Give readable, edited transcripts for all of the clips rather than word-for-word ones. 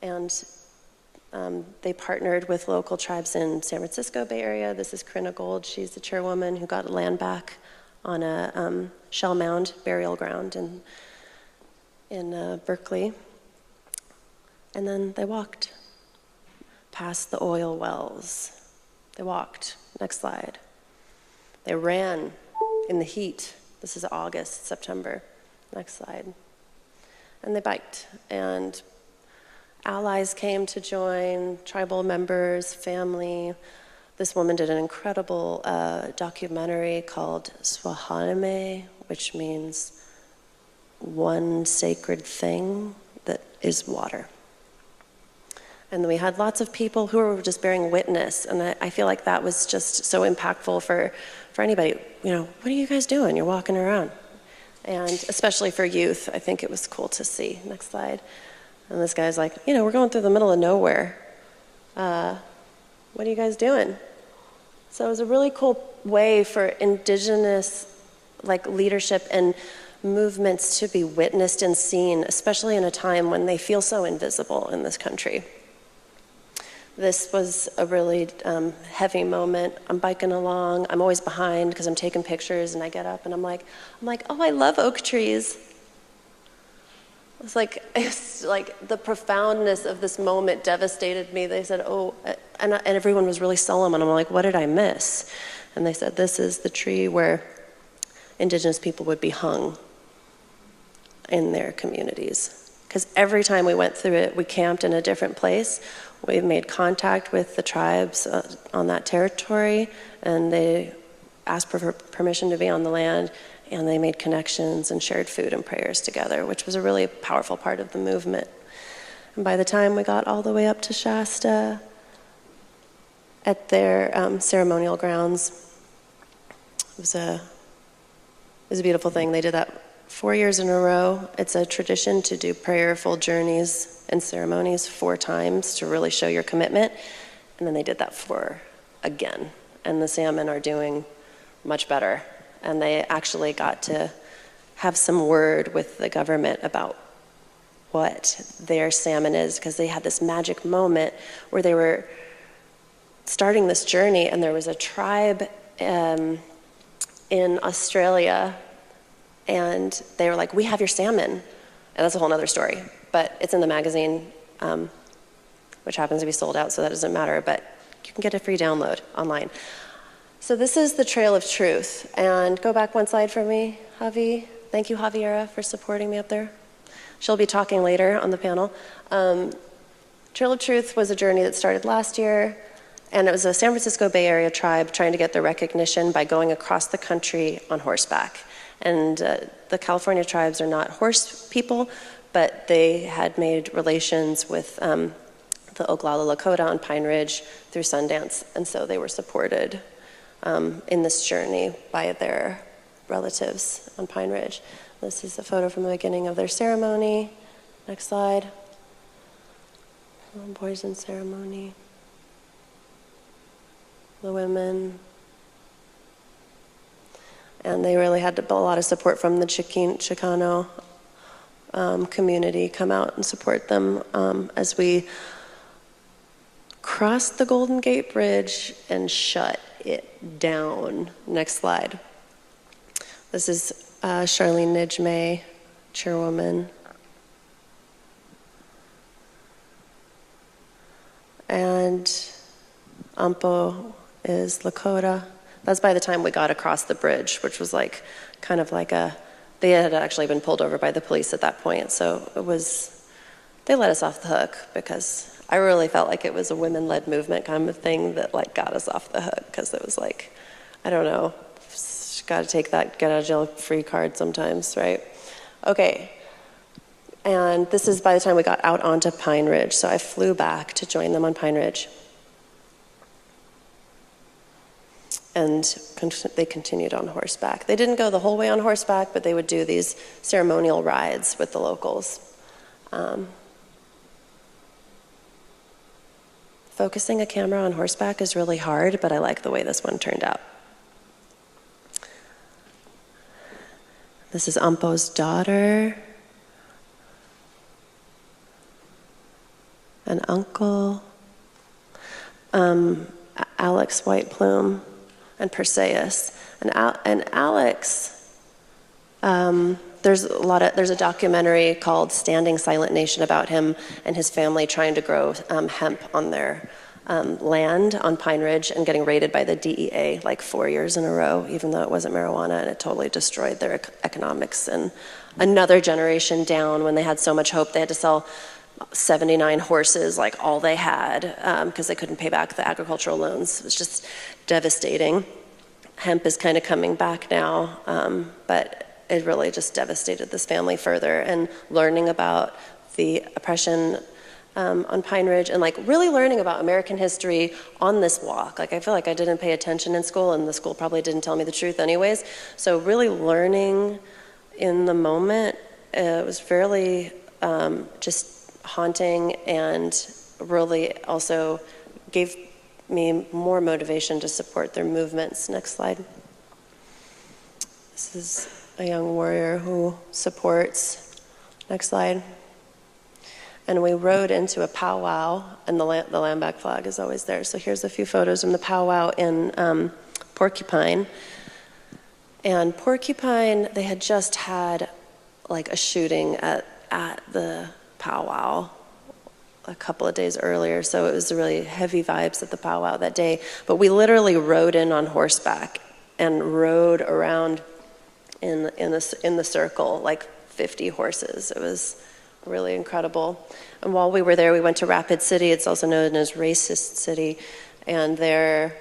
And they partnered with local tribes in San Francisco Bay Area. This is Corinna Gold. She's the chairwoman who got land back on a shell mound burial ground in Berkeley. And then they walked past the oil wells. They walked. Next slide. They ran in the heat. This is August, September. Next slide. And they biked. And allies came to join, tribal members, family. This woman did an incredible documentary called Swahanime, which means one sacred thing that is water. And then we had lots of people who were just bearing witness, and I feel like that was just so impactful for anybody. You know, what are you guys doing? You're walking around. And especially for youth, I think it was cool to see. Next slide. And this guy's like, you know, we're going through the middle of nowhere. What are you guys doing? So it was a really cool way for indigenous leadership and movements to be witnessed and seen, especially in a time when they feel so invisible in this country. This was a really heavy moment. I'm biking along. I'm always behind because I'm taking pictures, and I get up and I'm like, oh, I love oak trees. It's like the profoundness of this moment devastated me. They said, oh, and everyone was really solemn, and I'm like, what did I miss? And they said, this is the tree where indigenous people would be hung in their communities. Because every time we went through it, we camped in a different place. We made contact with the tribes on that territory, and they asked for permission to be on the land, and they made connections and shared food and prayers together, which was a really powerful part of the movement. And by the time we got all the way up to Shasta, at their ceremonial grounds, it was a beautiful thing. They did that 4 years in a row. It's a tradition to do prayerful journeys and ceremonies 4 times to really show your commitment. And then they did that 4 again. And the salmon are doing much better. And they actually got to have some word with the government about what their salmon is, because they had this magic moment where they were starting this journey, and there was a tribe in Australia, and they were like, we have your salmon. And that's a whole other story, but it's in the magazine, which happens to be sold out, so that doesn't matter, but you can get a free download online. So this is the Trail of Truth. And go back one slide for me, Javi. Thank you, Javiera, for supporting me up there. She'll be talking later on the panel. Trail of Truth was a journey that started last year, and it was a San Francisco Bay Area tribe trying to get their recognition by going across the country on horseback. And the California tribes are not horse people, but they had made relations with the Oglala Lakota on Pine Ridge through Sundance, and so they were supported in this journey by their relatives on Pine Ridge. This is a photo from the beginning of their ceremony. Next slide. Poison ceremony. The women. And they really had a lot of support from the Chicano community come out and support them as we crossed the Golden Gate Bridge and shut it down. Next slide. This is Charlene Nijme, chairwoman. And Ampo is Lakota. That's by the time we got across the bridge, which was kind of like they had actually been pulled over by the police at that point. So they let us off the hook because I really felt like it was a women-led movement kind of thing that got us off the hook, because it was I don't know, got to take that get out of jail free card sometimes, right? Okay. And this is by the time we got out onto Pine Ridge. So I flew back to join them on Pine Ridge. And they continued on horseback. They didn't go the whole way on horseback, but they would do these ceremonial rides with the locals. Focusing a camera on horseback is really hard, but I like the way this one turned out. This is Ampo's daughter. an uncle, Alex White Plume, and Perseus. And Alex, there's a documentary called Standing Silent Nation about him and his family trying to grow hemp on their land on Pine Ridge and getting raided by the DEA like 4 years in a row, even though it wasn't marijuana, and it totally destroyed their economics. And another generation down, when they had so much hope, they had to sell 79 horses, like all they had, because they couldn't pay back the agricultural loans. It was just devastating. Hemp is kind of coming back now, but it really just devastated this family further. And learning about the oppression on Pine Ridge, and like really learning about American history on this walk. Like I feel like I didn't pay attention in school, and the school probably didn't tell me the truth anyways. So really learning in the moment, it was fairly just haunting, and really also gave me more motivation to support their movements. Next slide. This is a young warrior who supports. Next slide. And we rode into a powwow, and the Lamback flag is always there. So here's a few photos from the powwow in Porcupine. And Porcupine, they had just had like a shooting at the powwow a couple of days earlier, so it was really heavy vibes at the powwow that day. But we literally rode in on horseback and rode around in the circle, like 50 horses. It was really incredible. And while we were there, we went to Rapid City. It's also known as Racist City, and there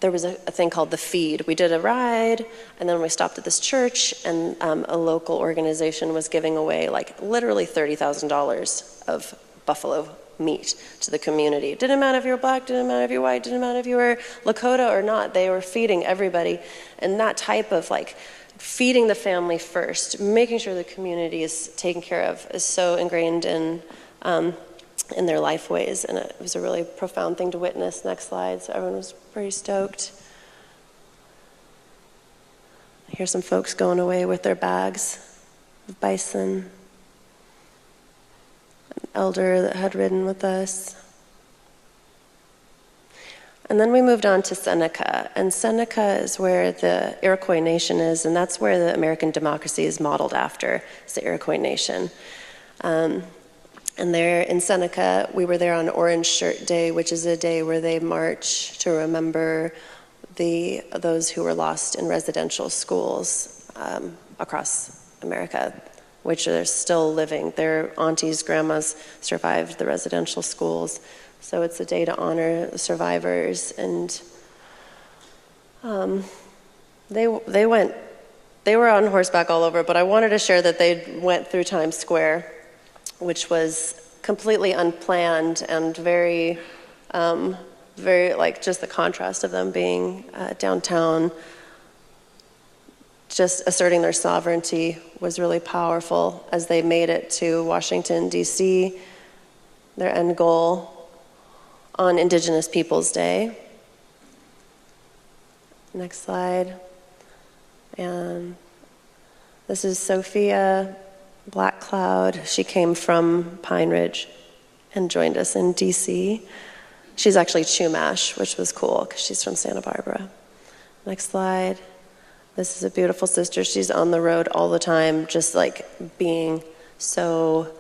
was a thing called the Feed. We did a ride, and then we stopped at this church, and a local organization was giving away like literally $30,000 of buffalo meat to the community. It didn't matter if you were black, didn't matter if you were white, didn't matter if you were Lakota or not. They were feeding everybody. And that type of like feeding the family first, making sure the community is taken care of, is so ingrained in their life ways. And it was a really profound thing to witness. Next slide. So everyone was pretty stoked. Here's some folks going away with their bags of bison. An elder that had ridden with us. And then we moved on to Seneca, and Seneca is where the Iroquois Nation is, and that's where the American democracy is modeled after, it's the Iroquois Nation. And there in Seneca, we were there on Orange Shirt Day, which is a day where they march to remember those who were lost in residential schools across America, which are still living. Their aunties, grandmas survived the residential schools. So it's a day to honor the survivors, and they were on horseback all over, but I wanted to share that they went through Times Square, which was completely unplanned and very like just the contrast of them being downtown, just asserting their sovereignty was really powerful as they made it to Washington, D.C., their end goal on Indigenous Peoples Day. Next slide. And this is Sophia Black Cloud. She came from Pine Ridge and joined us in DC. She's actually Chumash, which was cool because she's from Santa Barbara. Next slide. This is a beautiful sister. She's on the road all the time, just like being so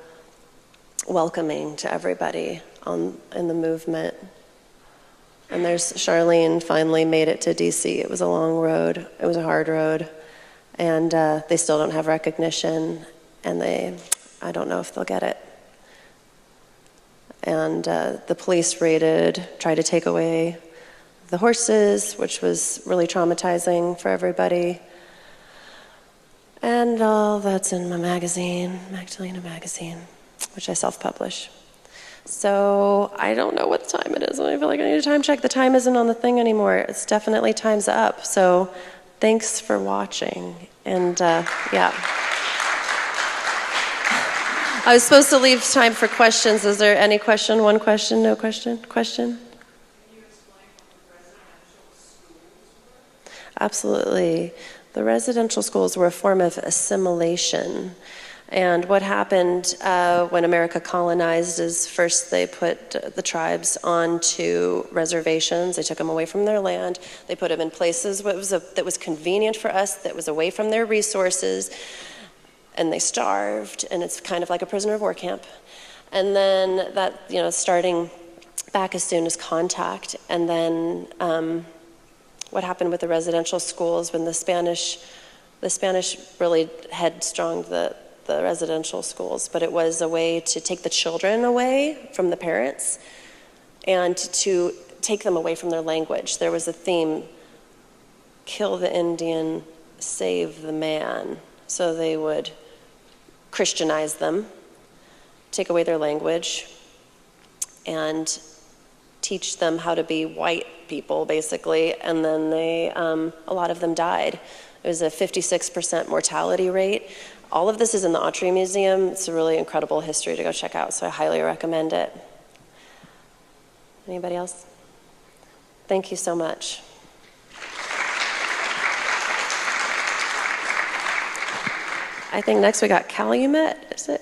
welcoming to everybody in the movement. And there's Charlene, finally made it to DC. It was a long road. It was a hard road. And they still don't have recognition. And I don't know if they'll get it. And the police tried to take away the horses, which was really traumatizing for everybody. And all that's in my magazine, Magdalena magazine, which I self-publish. So I don't know what time it is, and I feel like I need a time check. The time isn't on the thing anymore. It's definitely time's up. So thanks for watching. And yeah. I was supposed to leave time for questions. Is there any question? One question? No question? Question? Can you explain what the residential schools were? Absolutely. The residential schools were a form of assimilation. And what happened when America colonized is first they put the tribes onto reservations. They took them away from their land. They put them in places that was convenient for us, that was away from their resources, and they starved. And it's kind of like a prisoner of war camp. And then that, starting back as soon as contact. And then what happened with the residential schools when the Spanish really headstronged the residential schools, but it was a way to take the children away from the parents and to take them away from their language. There was a theme, kill the Indian, save the man. So they would Christianize them, take away their language, and teach them how to be white people, basically, and then a lot of them died. It was a 56% mortality rate. All of this is in the Autry Museum. It's a really incredible history to go check out, so I highly recommend it. Anybody else? Thank you so much. I think next we got Calumet, is it?